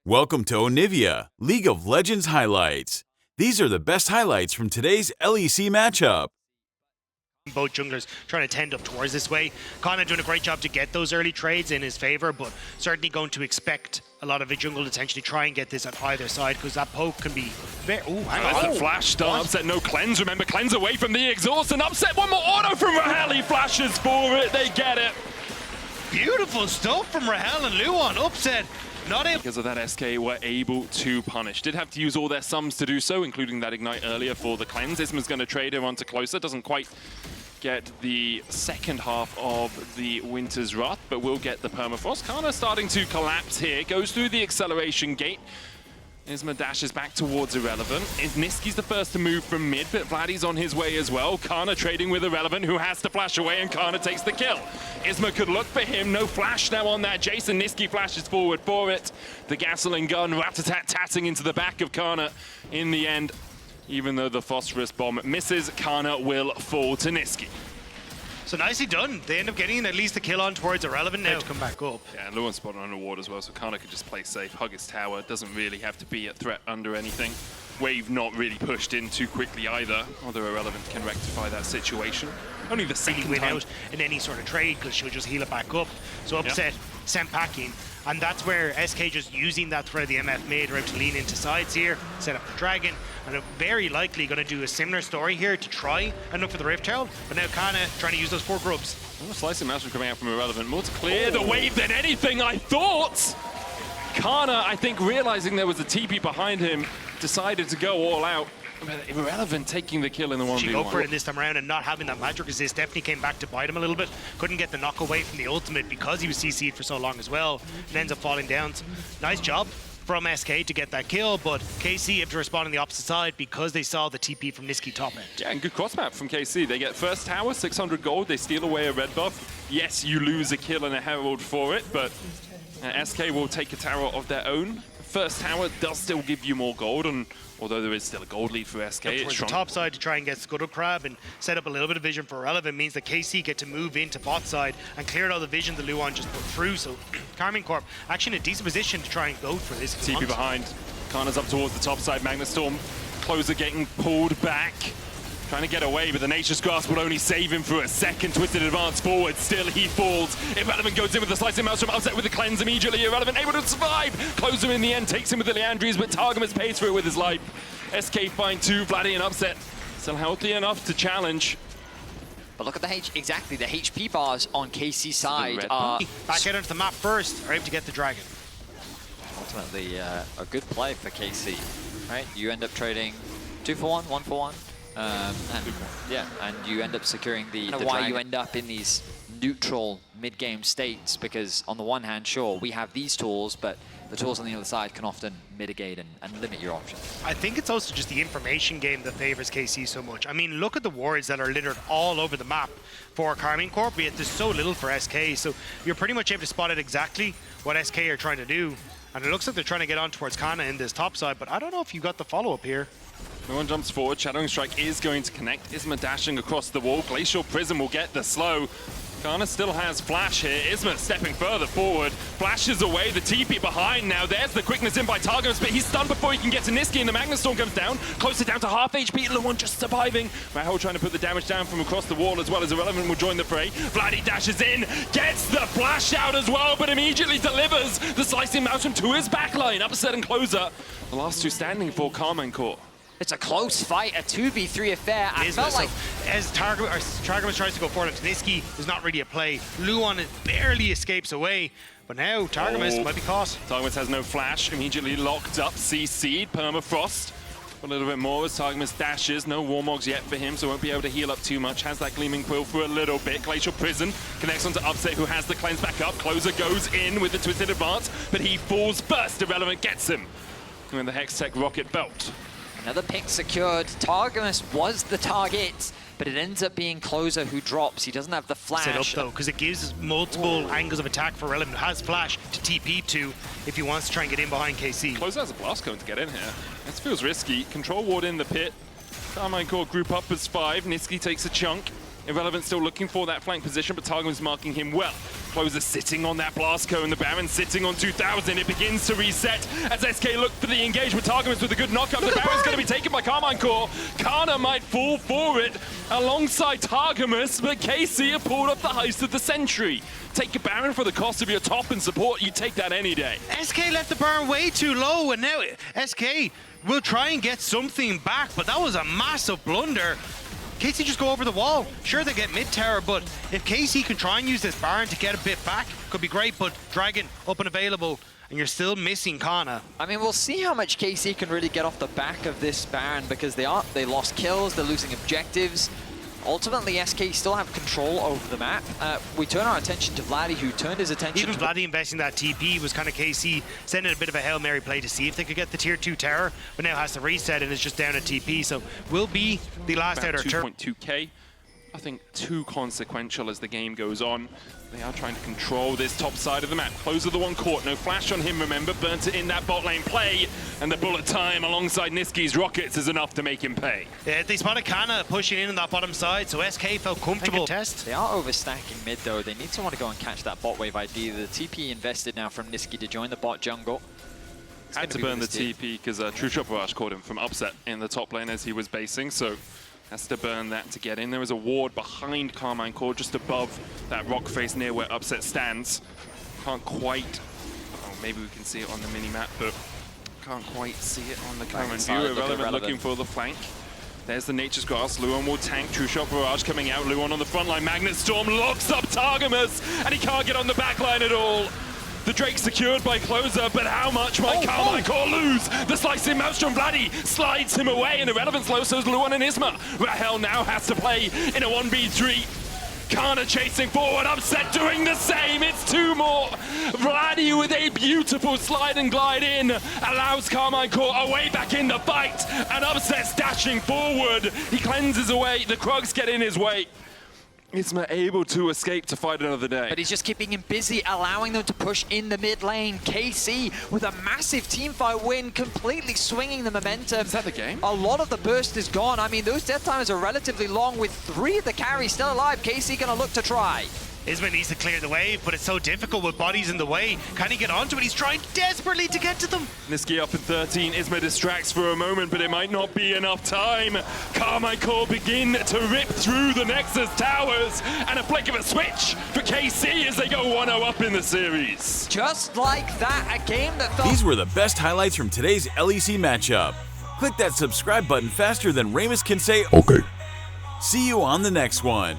Welcome to Onivia, League of Legends highlights. These are the best highlights from today's LEC matchup. Both junglers trying to tend up towards this way. Karmine doing a great job to get those early trades in his favor, but certainly going to expect a lot of the jungle to potentially try and get this at either side, because that poke can be very... Oh, hang on. There's the flash start, upset, no cleanse. Remember, cleanse away from the exhaust, and upset, one more auto from Rahel. He flashes for it, they get it. Beautiful stuff from Rahel and Luan. Upset. Not able. Because of that, SK were able to punish. Did have to use all their sums to do so, including that ignite earlier for the cleanse. Isma's going to trade him onto closer. Doesn't quite get the second half of the Winter's Wrath, but will get the permafrost. Karna starting to collapse here. Goes through the acceleration gate. Isma dashes back towards Irrelevant. Niski's the first to move from mid, but Vladdy's on his way as well. Karna trading with Irrelevant, who has to flash away, and Karna takes the kill. Isma could look for him. No flash now on that. Jason Niski flashes forward for it. The gasoline gun rat-a-tat-tatting into the back of Karna in the end. Even though the phosphorus bomb misses, Karna will fall to Niski. So nicely done. They end up getting at least a kill on towards Irrelevant now to come back up. Yeah, and Luan spotted on a ward as well, so Karna could just play safe, hug his tower. Doesn't really have to be a threat under anything. Wave not really pushed in too quickly either, although Irrelevant can rectify that situation. Only the second win time out in any sort of trade, because she'll just heal it back up. So upset, sent packing. And that's where SK just using that thread the MF made, are able to lean into sides here, set up the dragon, and are very likely going to do a similar story here to try and look for the Rift Herald. But now Karna trying to use those 4 grubs. Oh, slicing master coming out from Irrelevant. More to clear the wave than anything, I thought! Karna, I think, realizing there was a TP behind him, decided to go all out. Irrelevant taking the kill in the 1v1. She go for it this time around, and not having that magic resist definitely came back to bite him a little bit. Couldn't get the knock away from the ultimate because he was CC'd for so long as well, and ends up falling down. So, nice job from SK to get that kill, but KC have to respond on the opposite side because they saw the TP from Niski top end. Yeah, and good cross map from KC. They get first tower, 600 gold. They steal away a red buff. Yes, you lose a kill and a herald for it, but SK will take a tower of their own. First tower does still give you more gold, and although there is still a gold lead for SK, it's the top side to try and get Scuttle Crab and set up a little bit of vision for Irrelevant means that KC get to move into bot side and clear all the vision that Luan just put through. So Karmine Corp actually in a decent position to try and go for this. TP behind. Karna's up towards the top side. Magnastorm closer getting pulled back. Trying to get away, but the Nature's Grasp will only save him for a second. Twisted advance forward, still he falls. Irrelevant goes in with the slicing maelstrom, upset with the cleanse immediately. Irrelevant able to survive. Closer in the end, takes him with the Leandries, but Targamas pays for it with his life. SK find 2, Vladdy and upset. Still healthy enough to challenge. But look at the HP bars on KC's side. Back out onto the map first, are able to get the dragon. Ultimately, a good play for KC, right? You end up trading 2 for 1, 1 for 1. And you end up securing the why dragon. You end up in these neutral mid-game states, because on the one hand, sure, we have these tools, but the tools on the other side can often mitigate and limit your options. I think it's also just the information game that favors KC so much. I mean, look at the wards that are littered all over the map for Karmine Corp, yet there's so little for SK, so you're pretty much able to spot out exactly what SK are trying to do. And it looks like they're trying to get on towards Karna in this top side, but I don't know if you got the follow-up here. No one jumps forward. Shadowing Strike is going to connect. Isma dashing across the wall. Glacial Prism will get the slow. Karna still has flash here. Isma stepping further forward. Flashes away the TP behind now. There's the quickness in by Targamas, but he's stunned before he can get to Niski, and the Magnastorm comes down. Closer down to half HP. Luan just surviving. Rahel trying to put the damage down from across the wall, as well as Irrelevant will join the fray. Vladdy dashes in, gets the flash out as well, but immediately delivers the slicing maelstrom to his backline. Upset and closer. The last 2 standing for Karmine Corp. It's a close fight, a 2v3 affair. I felt like as Targamas tries to go forward into Niski, there's not really a play. Luan barely escapes away, but now Targamas might be caught. Targamas has no flash, immediately locked up, CC'd, permafrost. A little bit more as Targamas dashes, no Warmogs yet for him, so won't be able to heal up too much. Has that Gleaming Quill for a little bit. Glacial Prison connects onto Upset, who has the cleanse back up. Closer goes in with the Twisted Advance, but he falls first. Irrelevant gets him. And then the Hextech Rocket Belt. Another pick secured. Targamas was the target, but it ends up being Closer who drops. He doesn't have the flash. Set up though, because it gives multiple angles of attack for Irrelevant, who has flash to TP to if he wants to try and get in behind KC. Closer has a blast cone to get in here. This feels risky. Control ward in the pit. Karmine Corp group up as 5. Niski takes a chunk. Irrelevant still looking for that flank position, but Targamas marking him well. Closer sitting on that blast cone, the Baron sitting on 2000. It begins to reset as SK look for the engagement. Targamas with a good knockup. The Baron's going to be taken by Karmine Corp. Kana might fall for it alongside Targamas, but KC have pulled off the heist of the century. Take a Baron for the cost of your top and support. You take that any day. SK left the Baron way too low, and now SK will try and get something back, but that was a massive blunder. KC just go over the wall. Sure, they get mid-tower, but if KC can try and use this Baron to get a bit back, could be great, but Dragon up and available, and you're still missing Kana. I mean, we'll see how much KC can really get off the back of this Baron, because they lost kills, they're losing objectives. Ultimately, SK still have control over the map. We turn our attention to Vladdy, who turned his attention Even Vladdy investing that TP was kind of KC sending a bit of a Hail Mary play to see if they could get the tier 2 tower, but now has to reset and is just down at TP, so will be the last outer turn. 2.2k. I think too consequential as the game goes on. They are trying to control this top side of the map. Closer the one court, no flash on him, remember, burnt it in that bot lane play, and the bullet time alongside Niski's rockets is enough to make him pay. Yeah, they spotted Kana pushing in on that bottom side, so SK felt comfortable. Test. They are overstacking mid though. They need someone to go and catch that bot wave ID. The TP invested now from Niski to join the bot jungle. Had to burn the TP because True Shot Barrage caught him from upset in the top lane as he was basing, so has to burn that to get in. There is a ward behind Karmine Corp, just above that rock face near where upset stands. Can't quite, oh, maybe we can see it on the mini-map, but can't quite see it on the current view. Irrelevant looking for the flank. There's the Nature's Grasp. Luon will tank. True Shot Barrage coming out. Luon on the front line. Magnet Storm locks up Targamas, and he can't get on the back line at all. The Drake secured by Closer, but how much might Karmine Corp lose? The slicing Maelstrom Vladdy slides him away, and Irrelevant slow so's Luon and Isma. Rahel now has to play in a 1v3. Kana chasing forward, Upset doing the same, it's two more. Vladdy with a beautiful slide and glide in, allows Karmine Corp a way back in the fight, and Upset's dashing forward. He cleanses away, the Krugs get in his way. Isma able to escape to fight another day. But he's just keeping him busy, allowing them to push in the mid lane. KC with a massive teamfight win, completely swinging the momentum. Is that the game? A lot of the burst is gone. I mean, those death times are relatively long with 3 of the carries still alive. KC gonna look to try. Isma needs to clear the wave, but it's so difficult with bodies in the way. Can he get onto it? He's trying desperately to get to them. Niski up in 13. Isma distracts for a moment, but it might not be enough time. Karmine Corp begin to rip through the Nexus towers, and a flick of a switch for KC as they go 1-0 up in the series. Just like that, a game that felt... These were the best highlights from today's LEC matchup. Click that subscribe button faster than Ramus can say, okay. See you on the next one.